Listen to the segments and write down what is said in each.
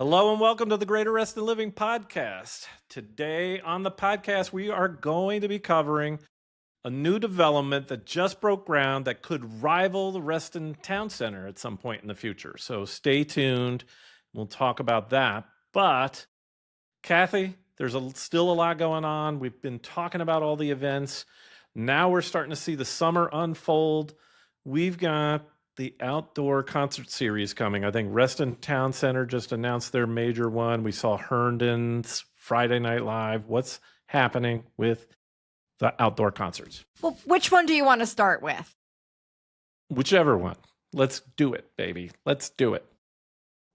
Hello and welcome to the Greater Reston Living Podcast. Today on the podcast, we are going to be covering a new development that just broke ground that could rival the Reston Town Center at some point in the future. So stay tuned. We'll talk about that. But Kathy, there's still a lot going on. We've been talking about all the events. Now we're starting to see the summer unfold. We've got the outdoor concert series coming. I think Reston Town Center just announced their major one. We saw Herndon's Friday Night Live. What's happening with the outdoor concerts? Well, which one do you want to start with? Whichever one. Let's do it, baby. Let's do it.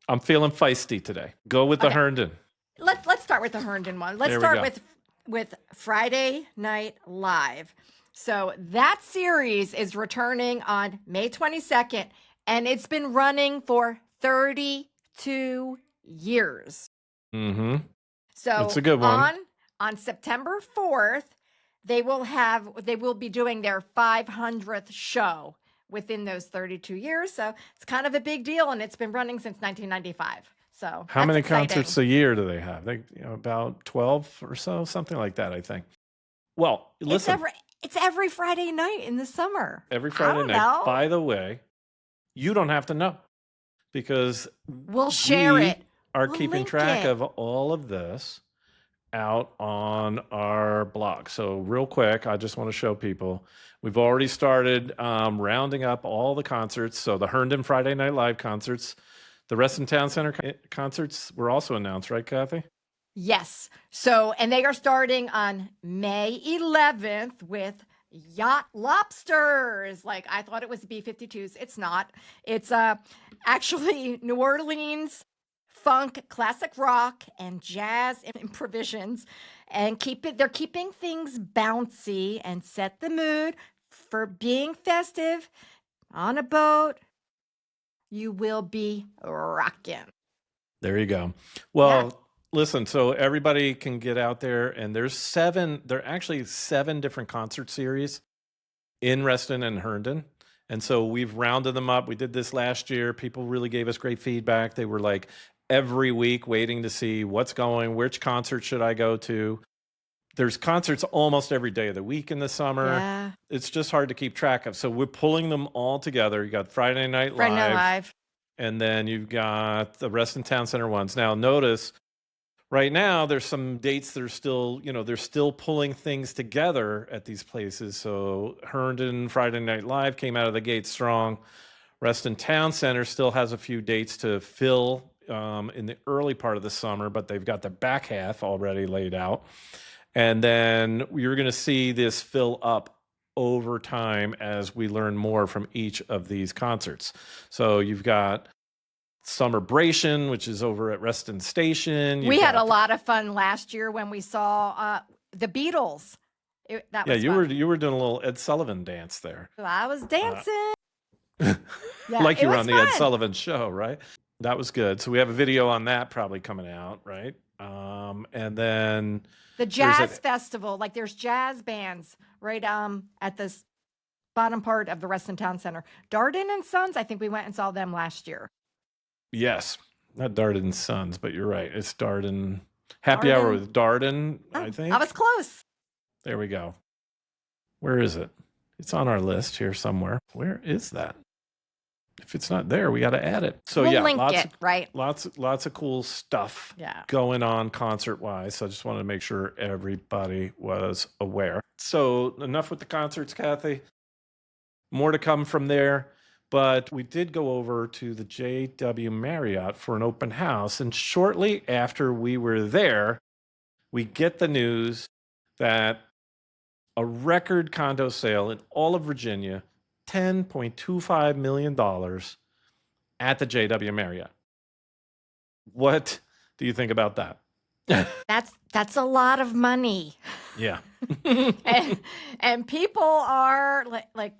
I'm feeling feisty today. Go with the Herndon. Let's start with the Herndon one. Let's start with Friday Night Live. So that series is returning on May 22nd, and it's been running for 32 years. Mm-hmm. So it's a good one. On September 4th, they will be doing their 500th show within those 32 years. So it's kind of a big deal, and it's been running since 1995. So how many concerts a year do they have? About 12 or so, something like that, I think. Well, listen. It's every Friday night in the summer. Every Friday night. By the way, you don't have to know because we'll share it. We'll keeping track of all of this out on our blog. So real quick, I just want to show people, we've already started rounding up all the concerts. So the Herndon Friday Night Live concerts, the Reston Town Center concerts were also announced, right, Kathy? Yes. So, and they are starting on May 11th with Yacht Lobsters. Like, I thought it was B-52s. It's not. It's actually New Orleans funk, classic rock, and jazz improvisations. And they're keeping things bouncy and set the mood for being festive on a boat. You will be rocking. There you go. Well, yeah. Listen, so everybody can get out there, and there are actually 7 different concert series in Reston and Herndon. And so we've rounded them up. We did this last year. People really gave us great feedback. They were like every week waiting to see what's going, which concert should I go to. There's concerts almost every day of the week in the summer. Yeah. It's just hard to keep track of. So we're pulling them all together. You got Friday Night Live. And then you've got the Reston Town Center ones. Now notice, right now, there's some dates that are still, they're still pulling things together at these places. So Herndon Friday Night Live came out of the gate strong. Reston Town Center still has a few dates to fill in the early part of the summer, but they've got the back half already laid out. And then you're going to see this fill up over time as we learn more from each of these concerts. So you've got Summerbration, which is over at Reston Station. We had a lot of fun last year when we saw the Beatles. That was fun. You were doing a little Ed Sullivan dance there. I was dancing. Like you were on the Ed Sullivan show, right? That was good. So we have a video on that probably coming out, right? And then the jazz festival, like there's jazz bands right at this bottom part of the Reston Town Center. Darden and Sons, I think we went and saw them last year. Yes, not Darden Sons, but you're right. It's Darden. Happy Hour with Darden, I think. I was close. There we go. Where is it? It's on our list here somewhere. Where is that? If it's not there, we got to add it. So we'll link it, right? Lots of cool stuff going on concert-wise. So I just wanted to make sure everybody was aware. So enough with the concerts, Kathy. More to come from there. But we did go over to the JW Marriott for an open house. And shortly after we were there, we get the news that a record condo sale in all of Virginia, $10.25 million at the JW Marriott. What do you think about that? That's a lot of money. Yeah. and people are like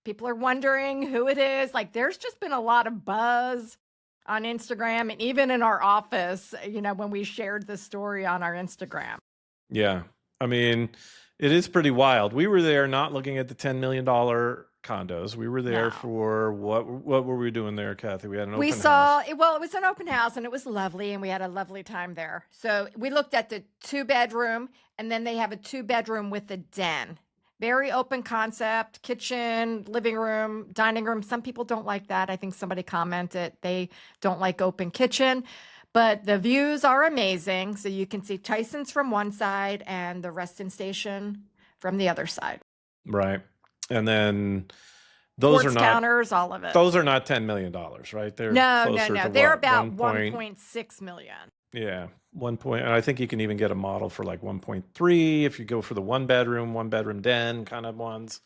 people are wondering who it is. Like, there's just been a lot of buzz on Instagram and even in our office, when we shared the story on our Instagram. Yeah. I mean, it is pretty wild. We were there not looking at the $10 million condos. We were there No. for what were we doing there, Kathy? We had an We open saw house. it. Well, it was an open house and it was lovely, and we had a lovely time there. So we looked at the 2-bedroom, and then they have a 2-bedroom with a den. Very open concept, kitchen, living room, dining room. Some people don't like that. I think somebody commented they don't like open kitchen, but the views are amazing. So you can see Tyson's from one side and the Reston Station from the other side. Right. And then those Quartz are not counters, all of it. those are not $10 million, right? They're No. closer to They're what? about 1 1.6 million. Yeah, 1 point. And I think you can even get a model for like 1.3 if you go for the one bedroom den kind of ones.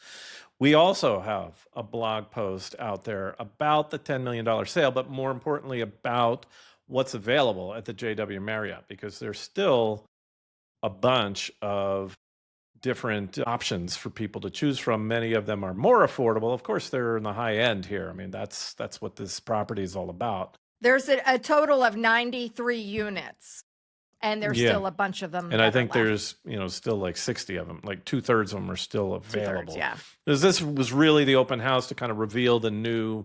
We also have a blog post out there about the $10 million sale, but more importantly about what's available at the JW Marriott, because there's still a bunch of different options for people to choose from. Many of them are more affordable. Of course, they're in the high end here. I mean, that's what this property is all about. There's a total of 93 units, and there's Yeah. still a bunch of them. And I that are think left. there's, still like 60 of them, like 2/3 of them are still available. 2/3, yeah. Because this was really the open house to kind of reveal the new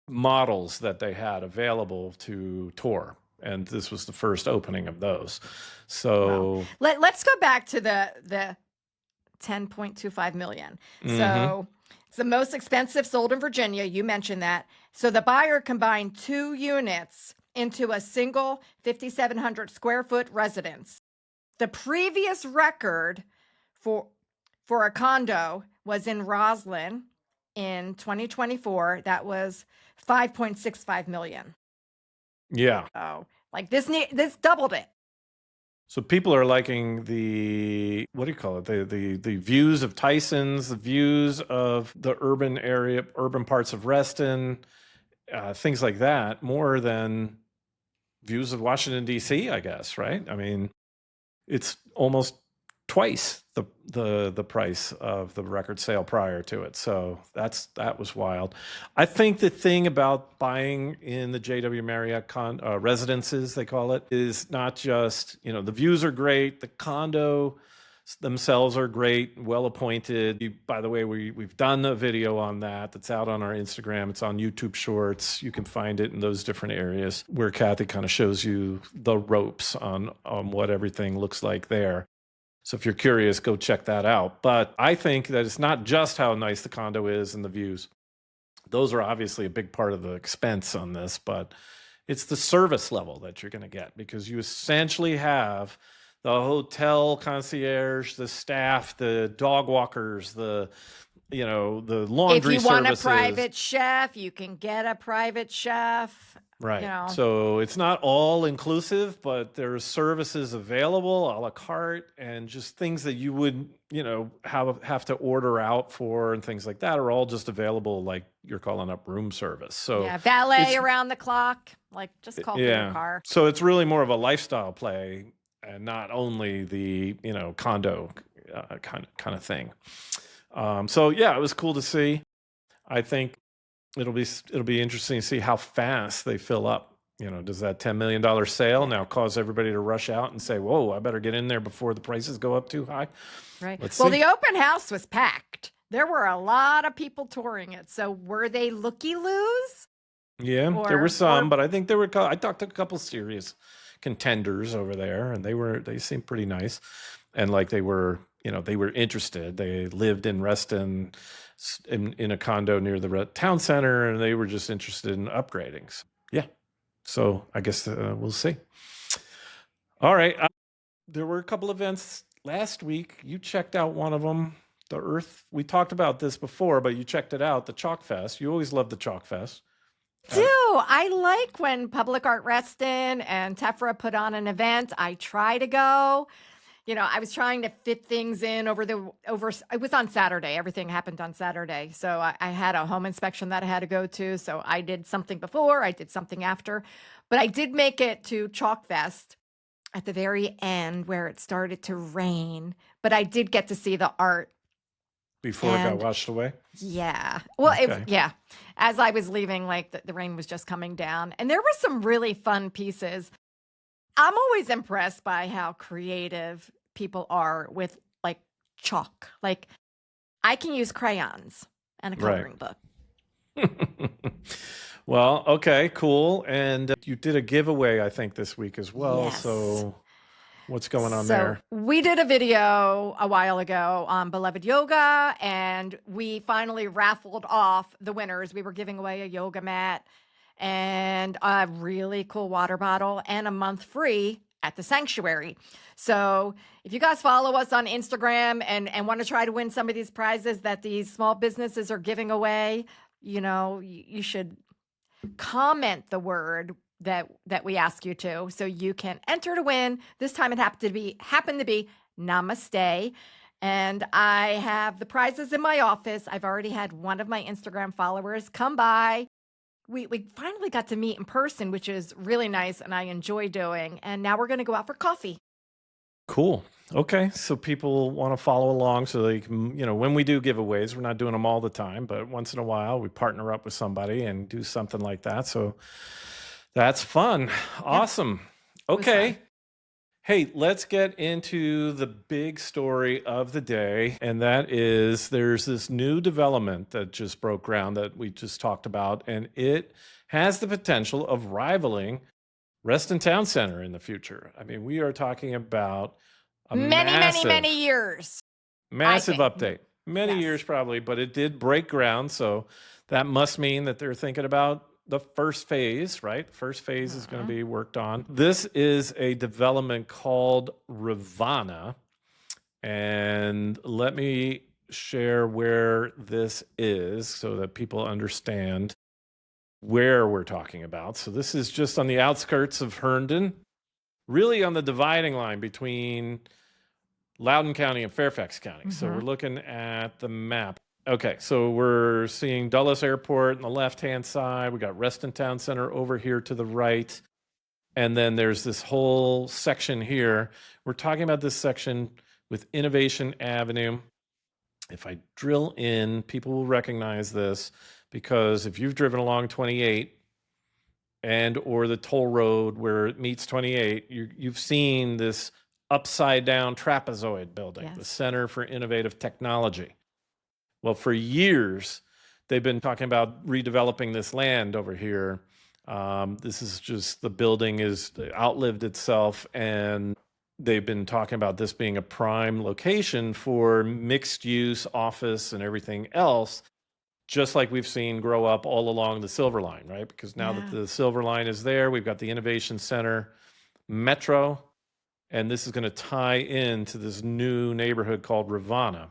models that they had available to tour. And this was the first opening of those. So Let's go back to the 10.25 million. So it's the most expensive sold in Virginia. You mentioned that. So the buyer combined 2 units into a single 5,700 square foot residence. The previous record for a condo was in Roslyn in 2024. That was 5.65 million. yeah. Oh, like this doubled it. So people are liking the, what do you call it? The views of Tyson's, the views of the urban parts of Reston, things like that, more than views of Washington, D.C., I guess, right? I mean, it's almost twice the price of the record sale prior to it. So that was wild. I think the thing about buying in the JW Marriott residences, they call it, is not just, the views are great. The condo themselves are great, well appointed. By the way, we've done a video on that's out on our Instagram. It's on YouTube Shorts. You can find it in those different areas where Kathy kind of shows you the ropes on what everything looks like there. So if you're curious, go check that out. But I think that it's not just how nice the condo is and the views. Those are obviously a big part of the expense on this, but it's the service level that you're going to get, because you essentially have the hotel concierge, the staff, the dog walkers, the laundry services. If you want a private chef, you can get a private chef. Right. So it's not all inclusive, but there's services available a la carte, and just things that you would, have to order out for and things like that are all just available, like you're calling up room service. So yeah, valet around the clock, like just call for your car. So it's really more of a lifestyle play and not only the, condo kind of thing. So yeah, it was cool to see. I think it'll be interesting to see how fast they fill up. Does that $10 million sale now cause everybody to rush out and say, whoa, I better get in there before the prices go up too high? Right. Let's well, see. The open house was packed. There were a lot of people touring it. So were they looky-loos? Yeah, there were some, but I think I talked to a couple serious contenders over there, and they seemed pretty nice. And like they were interested. They lived in Reston in a condo near the town center, and they were just interested in upgrading. Yeah. So I guess we'll see. All right. There were a couple events last week. You checked out one of them, the Earth. We talked about this before, but you checked it out, the Chalk Fest. You always love the Chalk Fest. I like when Public Art Reston and Tefra put on an event. I try to go. I was trying to fit things in it was on Saturday. Everything happened on Saturday. So I had a home inspection that I had to go to. So I did something before, I did something after, but I did make it to Chalk Fest at the very end where it started to rain, but I did get to see the art. Before it got washed away? Yeah. Well, Okay. As I was leaving, like the rain was just coming down, and there were some really fun pieces. I'm always impressed by how creative people are with like chalk. Like I can use crayons and a coloring book. Well, okay, cool. And you did a giveaway, I think, this week as well. Yes. So what's going on there? We did a video a while ago on Beloved Yoga, and we finally raffled off the winners. We were giving away a yoga mat and a really cool water bottle and a month free at the sanctuary. So if you guys follow us on Instagram and want to try to win some of these prizes that these small businesses are giving away, you should comment the word that we ask you to, so you can enter to win. This time it happened to be Namaste. And I have the prizes in my office. I've already had one of my Instagram followers come by. We finally got to meet in person, which is really nice and I enjoy doing. And now we're going to go out for coffee. Cool. Okay. So people want to follow along so they can, when we do giveaways, we're not doing them all the time, but once in a while we partner up with somebody and do something like that. So that's fun. Awesome. Okay. Hey, let's get into the big story of the day. And that is there's this new development that just broke ground that we just talked about, and it has the potential of rivaling Reston Town Center in the future. I mean, we are talking about a many years. Massive update. Many years probably, but it did break ground. So that must mean that they're thinking about the first phase, right? First phase is going to be worked on. This is a development called Rivana. And let me share where this is so that people understand where we're talking about. So this is just on the outskirts of Herndon, really on the dividing line between Loudoun County and Fairfax County. So we're looking at the map. Okay, so we're seeing Dulles Airport on the left-hand side. We got Reston Town Center over here to the right. And then there's this whole section here. We're talking about this section with Innovation Avenue. If I drill in, people will recognize this because if you've driven along 28 and or the toll road where it meets 28, you've seen this upside-down trapezoid building, the Center for Innovative Technology. Well, for years, they've been talking about redeveloping this land over here. This is just, the building is outlived itself, and they've been talking about this being a prime location for mixed use office and everything else, just like we've seen grow up all along the Silver Line, right? Because now that the Silver Line is there, we've got the Innovation Center, Metro, and this is going to tie into this new neighborhood called Rivana.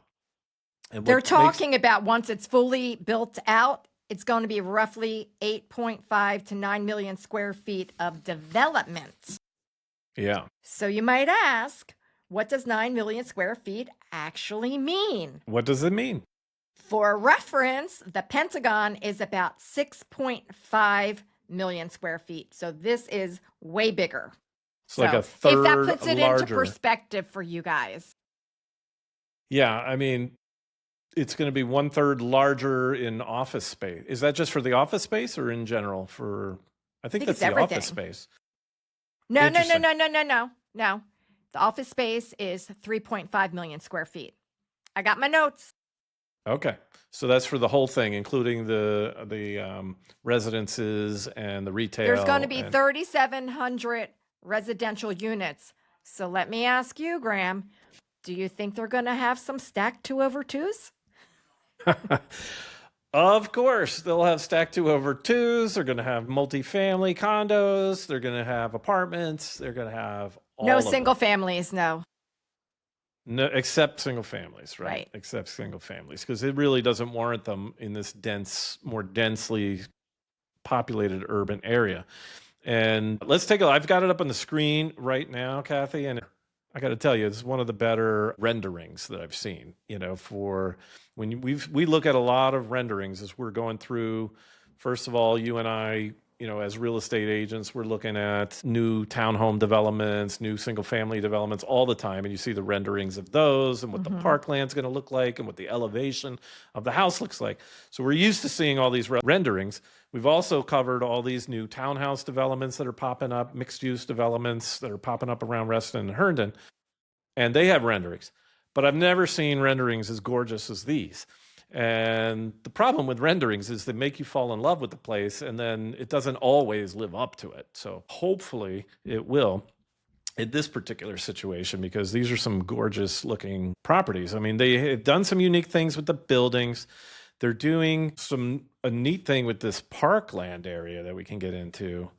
They're talking about once it's fully built out, it's going to be roughly 8.5 to 9 million square feet of development. Yeah. So you might ask, what does 9 million square feet actually mean? What does it mean? For reference, the Pentagon is about 6.5 million square feet. So this is way bigger. It's like a third larger. If that puts it into perspective for you guys. Yeah, I mean, it's going to be 1/3 larger in office space. Is that just for the office space or in general for, I think that's the everything. Office space. No. The office space is 3.5 million square feet. I got my notes. Okay. So that's for the whole thing, including the residences and the retail. There's going to be 3,700 residential units. So let me ask you, Graham, do you think they're going to have some stacked 2/2s? Of course, they'll have stacked 2/2s. They're going to have multifamily condos. They're going to have apartments. They're going to have all no of single them. families, no. No, except single families, right? Right. Except single families, because it really doesn't warrant them in this more densely populated urban area. And let's take a look. I've got it up on the screen right now, Kathy, and I got to tell you, it's one of the better renderings that I've seen. For when we look at a lot of renderings as we're going through. First of all, you and I, as real estate agents, we're looking at new townhome developments, new single family developments all the time. And you see the renderings of those and what the parkland's going to look like and what the elevation of the house looks like. So we're used to seeing all these renderings. We've also covered all these new townhouse developments that are popping up, mixed use developments that are popping up around Reston and Herndon. And they have renderings. But I've never seen renderings as gorgeous as these. And the problem with renderings is they make you fall in love with the place, and then it doesn't always live up to it. So hopefully it will in this particular situation, because these are some gorgeous looking properties. I mean, they have done some unique things with the buildings. They're doing a neat thing with this parkland area that we can get into.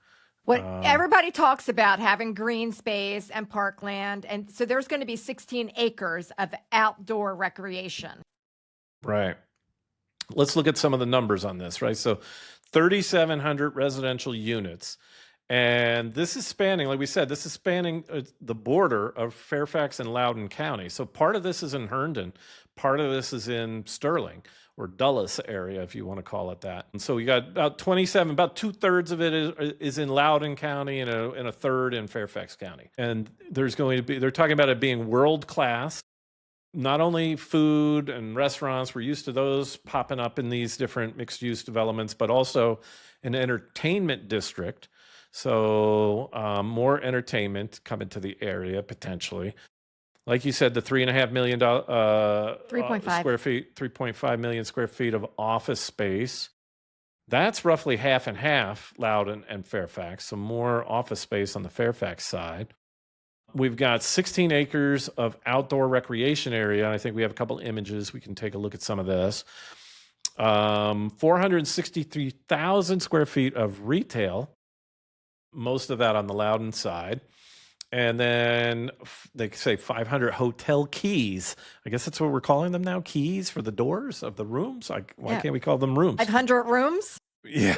What everybody talks about, having green space and parkland. And so there's going to be 16 acres of outdoor recreation. Right. Let's look at some of the numbers on this, right? So 3,700 residential units. And this is spanning, like we said, this is spanning the border of Fairfax and Loudoun County. So part of this is in Herndon. Part of this is in Sterling, or Dulles area, if you want to call it that. And so you got about 27, about 2/3 of it is in Loudoun County, and a third in Fairfax County. And there's going to be, they're talking about it being world class. Not only food and restaurants, we're used to those popping up in these different mixed use developments, but also an entertainment district. So more entertainment coming to the area potentially. Like you said, the $3.5 million 3.5 square feet, 3.5 million square feet of office space. That's roughly half and half, Loudoun and Fairfax. So more office space on the Fairfax side. We've got 16 acres of outdoor recreation area. I think we have a couple images. We can take a look at some of this. 463,000 square feet of retail, most of that on the Loudoun side. And then they say 500 hotel keys. I guess that's what we're calling them now, keys for the doors of the rooms. Why can't we call them rooms? 500 rooms? Yeah.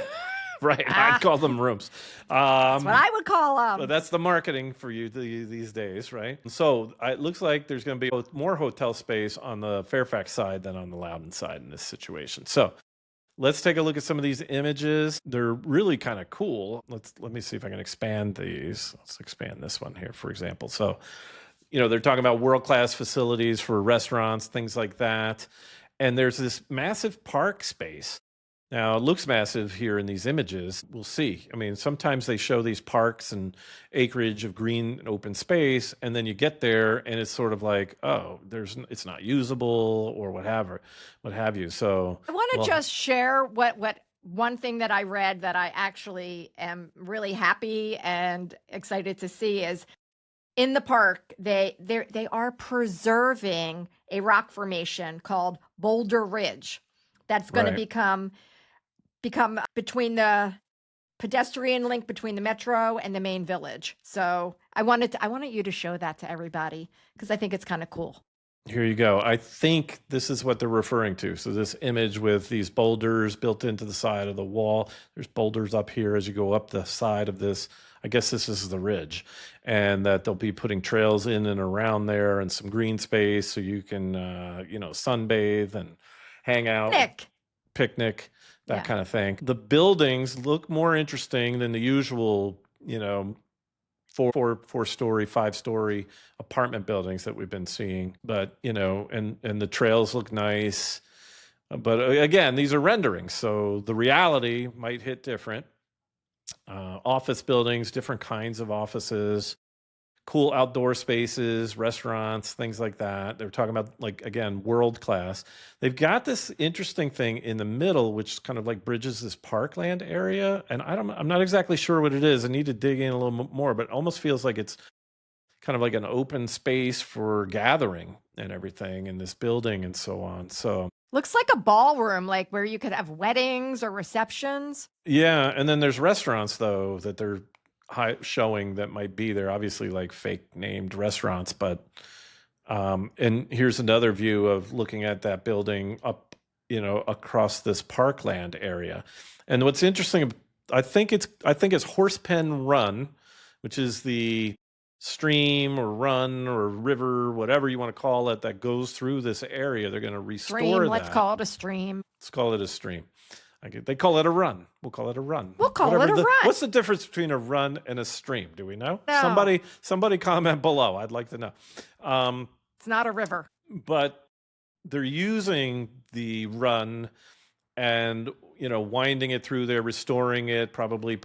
Right, I'd call them rooms. That's what I would call them. But that's the marketing for you these days, right? So it looks like there's going to be more hotel space on the Fairfax side than on the Loudoun side in this situation. So let's take a look at some of these images. They're really kind of cool. Let me see if I can expand these. Let's expand this one here, for example. So, they're talking about world-class facilities for restaurants, things like that. And there's this massive park space. Now, it looks massive here in these images. We'll see. I mean, sometimes they show these parks and acreage of green and open space, and then you get there, and it's sort of like, oh, it's not usable or what have you. So I want to just share what one thing that I read that I actually am really happy and excited to see is in the park, they are preserving a rock formation called Boulder Ridge that's going to become between the pedestrian link between the metro and the main village. So I wanted you to show that to everybody because I think it's kind of cool. Here you go. I think this is what they're referring to. So this image with these boulders built into the side of the wall. There's boulders up here as you go up the side of this. I guess this is the ridge, and that they'll be putting trails in and around there and some green space so you can, sunbathe and hang out, picnic. That kind of thing. The buildings look more interesting than the usual, 4-story, 5-story apartment buildings that we've been seeing. But, and the trails look nice. But again, these are renderings. So the reality might hit different. Office buildings, different kinds of offices, cool outdoor spaces, restaurants, things like that. They're talking about, again, world class. They've got this interesting thing in the middle, which kind of bridges this parkland area. And I'm not exactly sure what it is. I need to dig in a little more, but it almost feels like it's kind of like an open space for gathering and everything in this building and so on. So looks like a ballroom, where you could have weddings or receptions. Yeah. And then there's restaurants though, that they're showing that might be there, obviously fake named restaurants, but and here's another view of looking at that building up, across this parkland area. And what's interesting, I think it's Horsepen Run, which is the stream or run or river, whatever you want to call it, that goes through this area. They're going to restore that. Let's call it a stream. Let's call it a stream. They call it a run. We'll call it a run. We'll call it a run. What's the difference between a run and a stream? Do we know? No. Somebody comment below. I'd like to know. It's not a river. But they're using the run and, winding it through there, restoring it, probably,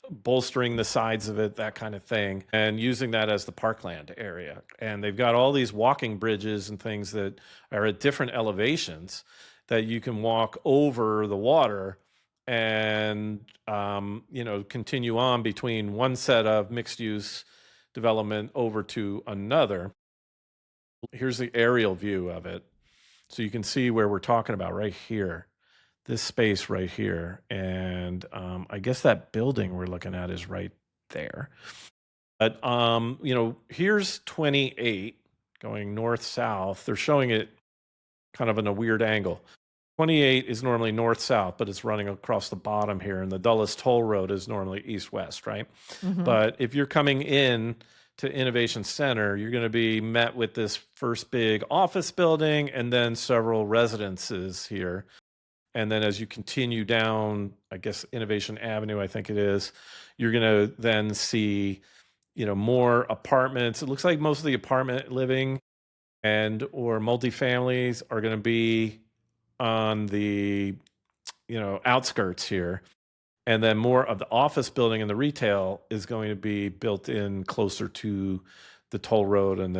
bolstering the sides of it, that kind of thing, and using that as the parkland area. And they've got all these walking bridges and things that are at different elevations that you can walk over the water and, continue on between one set of mixed use development over to another. Here's the aerial view of it. So you can see where we're talking about right here, this space right here. And I guess that building we're looking at is right there. But, here's 28 going north-south. They're showing it kind of in a weird angle. 28 is normally north-south, but it's running across the bottom here. And the Dulles Toll Road is normally east-west, right? Mhm. But if you're coming in to Innovation Center, you're going to be met with this first big office building and then several residences here. And then as you continue down, I guess Innovation Avenue, I think it is, you're going to then see, more apartments. It looks like most of the apartment living and or multifamilies are going to be on the, outskirts here. And then more of the office building and the retail is going to be built in closer to the toll road and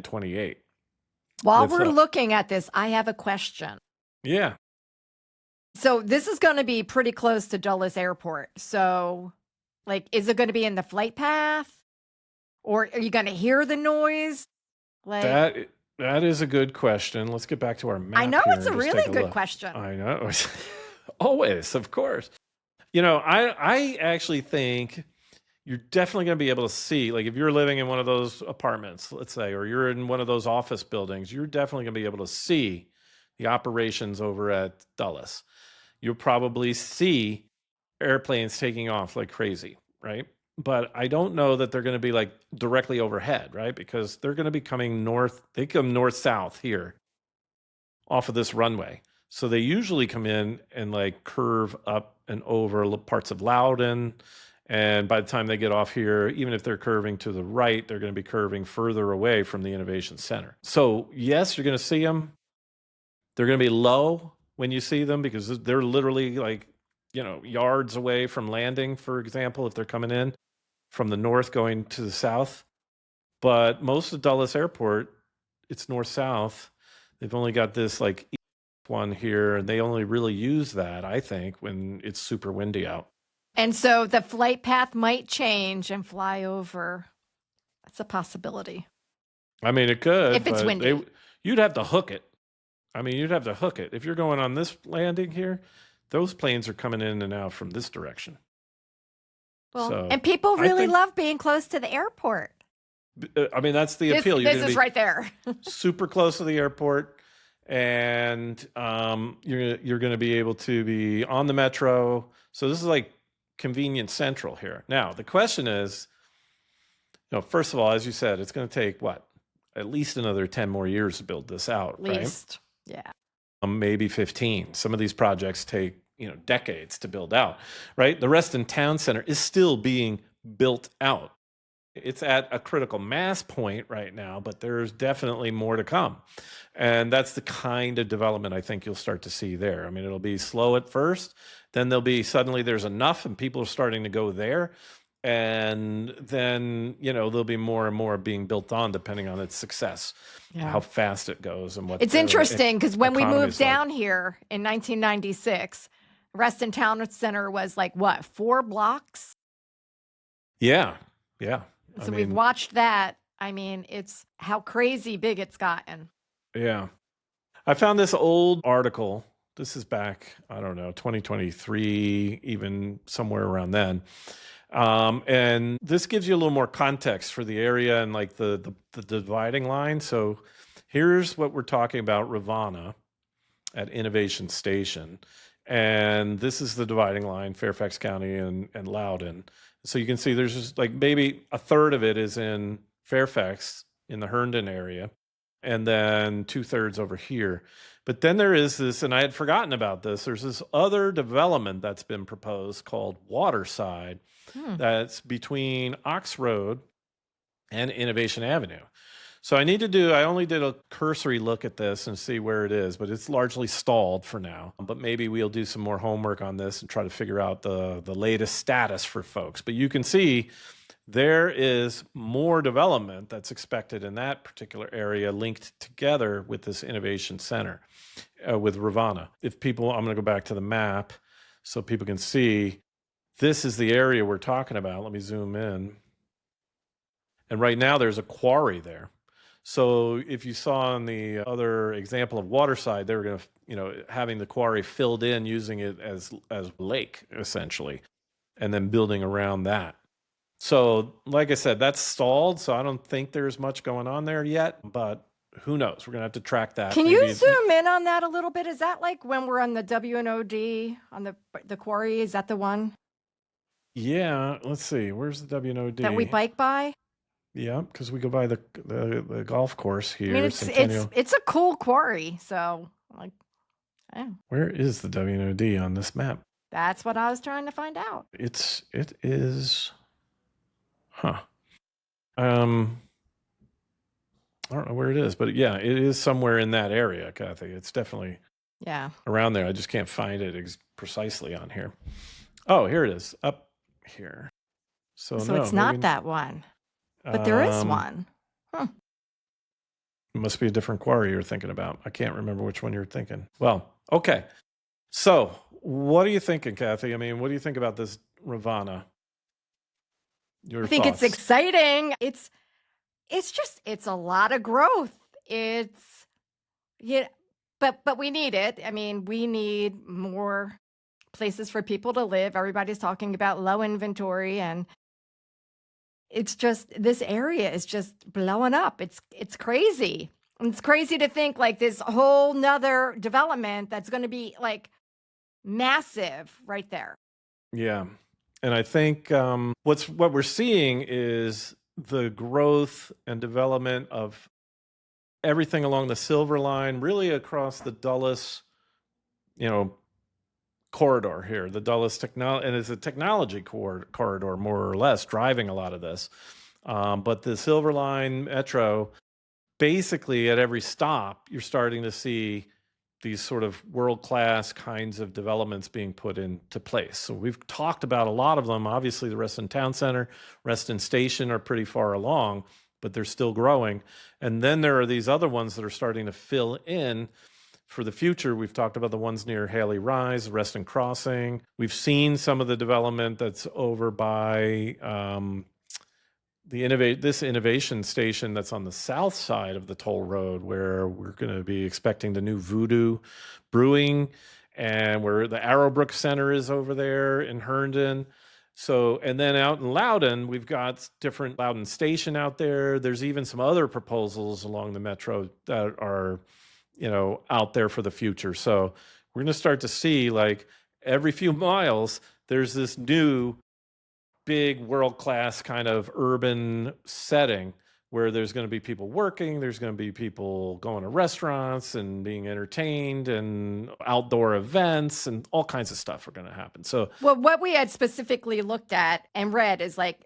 28. While we're looking at this, I have a question. Yeah. So this is going to be pretty close to Dulles Airport. So, is it going to be in the flight path, or are you going to hear the noise? That is a good question. Let's get back to our map. I know here it's a and just really take a good look. question. I know. Always, of course. I actually think you're definitely going to be able to see, if you're living in one of those apartments, let's say, or you're in one of those office buildings, you're definitely going to be able to see the operations over at Dulles. You'll probably see airplanes taking off like crazy, right? But I don't know that they're going to be directly overhead, right? Because they're going to be coming north. They come north-south here off of this runway. So they usually come in and curve up and over parts of Loudoun. And by the time they get off here, even if they're curving to the right, they're going to be curving further away from the Innovation Center. So yes, you're going to see them. They're going to be low when you see them because they're literally yards away from landing, for example, if they're coming in from the north going to the south. But most of Dulles Airport, it's north-south. They've only got this one here, and they only really use that, I think, when it's super windy out. And so the flight path might change and fly over. That's a possibility. I mean, it could. If it's windy. You'd have to hook it. You'd have to hook it. If you're going on this landing here, those planes are coming in and out from this direction. Well, and people really love being close to the airport. That's the appeal. This is right there. super close to the airport. And you're going to be able to be on the metro. So this is convenient central here. Now, the question is, first of all, as you said, it's going to take at least another 10 more years to build this out, At least. Right? Yeah. Maybe 15. Some of these projects take, decades to build out, right? The Reston Town Center is still being built out. It's at a critical mass point right now, but there's definitely more to come. And that's the kind of development I think you'll start to see there. It'll be slow at first, then suddenly there's enough and people are starting to go there. And then, there'll be more and more being built on depending on its success, how fast it goes and what. It's interesting because when we moved down here in 1996, Reston Town Center was 4 blocks? Yeah. Yeah. So we've watched that. It's how crazy big it's gotten. Yeah. I found this old article. This is back, 2023, even somewhere around then. And this gives you a little more context for the area and the dividing line. So here's what we're talking about, Rivana at Innovation Station. And this is the dividing line, Fairfax County and Loudoun. So you can see there's just maybe a third of it is in Fairfax in the Herndon area, and then 2/3 over here. But then there is this, and I had forgotten about this, there's this other development that's been proposed called Waterside that's between Ox Road and Innovation Avenue. So I only did a cursory look at this and see where it is, but it's largely stalled for now. But maybe we'll do some more homework on this and try to figure out the latest status for folks. But you can see there is more development that's expected in that particular area linked together with this innovation center with Rivana. I'm going to go back to the map so people can see this is the area we're talking about. Let me zoom in. And right now there's a quarry there. So if you saw in the other example of Waterside, they were going to, having the quarry filled in, using it as lake, essentially, and then building around that. So like I said, that's stalled. So I don't think there's much going on there yet, but who knows? We're going to have to track that. Can you zoom in on that a little bit? Is that like when we're on the WNOD, on the quarry? Is that the one? Yeah. Let's see. Where's the WNOD? That we bike by? Yeah, because we go by the golf course here. I mean, it's a cool quarry. So, like, where is the WNOD on this map? That's what I was trying to find out. It is, I don't know where it is, but yeah, it is somewhere in that area, Kathy. It's definitely around there. I just can't find it precisely on here. Oh, here it is, up here. So no, it's not that one. But there is one. Huh. It must be a different quarry you're thinking about. I can't remember which one you're thinking. Well, okay. So what are you thinking, Kathy? I mean, what do you think about this Rivana? I think it's exciting. It's a lot of growth. But we need it. I mean, we need more places for people to live. Everybody's talking about low inventory, and it's just, this area is just blowing up. It's crazy. And it's crazy to think like this whole nother development that's going to be like massive right there. Yeah. And I think what we're seeing is the growth and development of everything along the Silver Line, really across the Dulles, corridor here, the Dulles technology, and it's a technology corridor more or less driving a lot of this. But the Silver Line Metro, basically at every stop, you're starting to see these sort of world-class kinds of developments being put into place. So we've talked about a lot of them. Obviously, the Reston Town Center, Reston Station are pretty far along, but they're still growing. And then there are these other ones that are starting to fill in for the future. We've talked about the ones near Haley Rise, Reston Crossing. We've seen some of the development that's over by this innovation station that's on the south side of the toll road, where we're going to be expecting the new Voodoo Brewing, and where the Arrowbrook Center is over there in Herndon. So, and then out in Loudoun, we've got different Loudoun Station out there. There's even some other proposals along the metro that are out there for the future. So we're going to start to see, like, every few miles, there's this new big world-class kind of urban setting where there's going to be people working, there's going to be people going to restaurants and being entertained, and outdoor events, and all kinds of stuff are going to happen. So, well, what we had specifically looked at and read is like,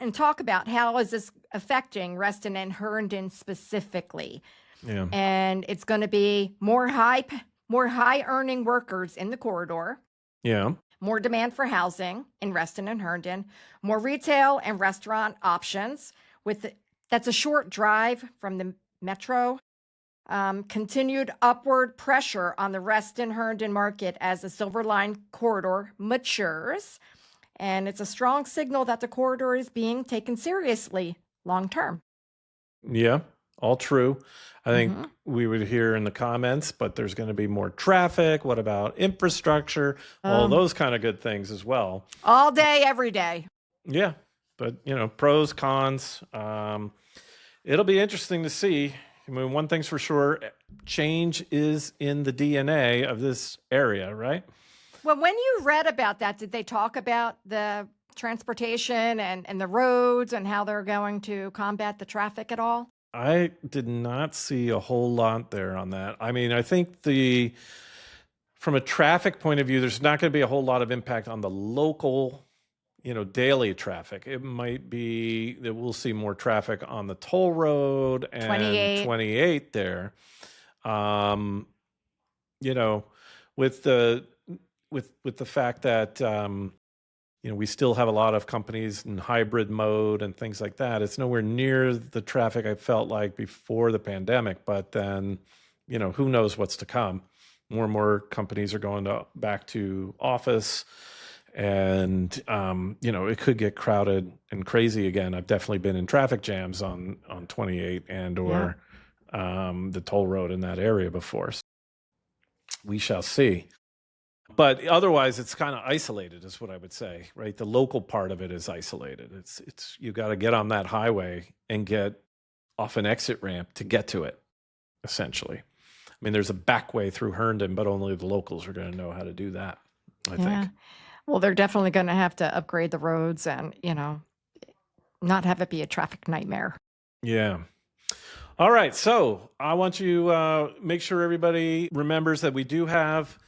and talk about how is this affecting Reston and Herndon specifically. Yeah. And it's going to be more high earning workers in the corridor. Yeah. More demand for housing in Reston and Herndon, more retail and restaurant options that's a short drive from the metro. Continued upward pressure on the Reston Herndon market as the Silver Line corridor matures. And it's a strong signal that the corridor is being taken seriously long term. Yeah. All true. I think we would hear in the comments, but there's going to be more traffic. What about infrastructure? All those kind of good things as well. All day, every day. Yeah. But, pros, cons. It'll be interesting to see. I mean, one thing's for sure, change is in the DNA of this area, right? Well, when you read about that, did they talk about the transportation and the roads and how they're going to combat the traffic at all? I did not see a whole lot there on that. I mean, I think from a traffic point of view, there's not going to be a whole lot of impact on the local, daily traffic. It might be that we'll see more traffic on the toll road and 28 there. With the fact that we still have a lot of companies in hybrid mode and things like that. It's nowhere near the traffic I felt like before the pandemic, but then, who knows what's to come. More and more companies are going back to office, and, it could get crowded and crazy again. I've definitely been in traffic jams on 28 or the toll road in that area before. So we shall see. But otherwise, it's kind of isolated, is what I would say, right? The local part of it is isolated. It's you got to get on that highway and get off an exit ramp to get to it, essentially. I mean, there's a back way through Herndon, but only the locals are going to know how to do that, I think. Well, they're definitely going to have to upgrade the roads and, not have it be a traffic nightmare. Yeah. All right. So I want you make sure everybody remembers that we do have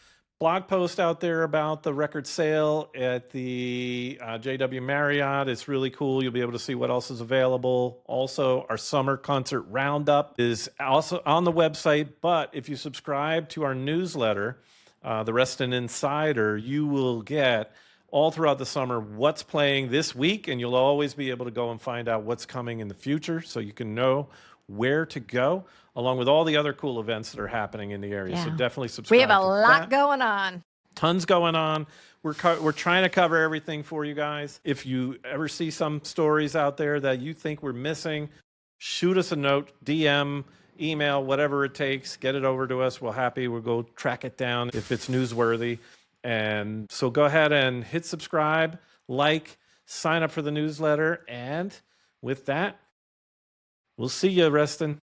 blog post out there about the record sale at the JW Marriott. It's really cool. You'll be able to see what else is available. Also, our summer concert roundup is also on the website. But if you subscribe to our newsletter, the Reston Insider, you will get all throughout the summer what's playing this week, and you'll always be able to go and find out what's coming in the future, so you can know where to go, along with all the other cool events that are happening in the area. So definitely subscribe. We have a lot going on. Tons going on. We're trying to cover everything for you guys. If you ever see some stories out there that you think we're missing, shoot us a note, DM, email, whatever it takes. Get it over to us. We'll go track it down if it's newsworthy. And so go ahead and hit subscribe, sign up for the newsletter. And with that, we'll see you, Reston.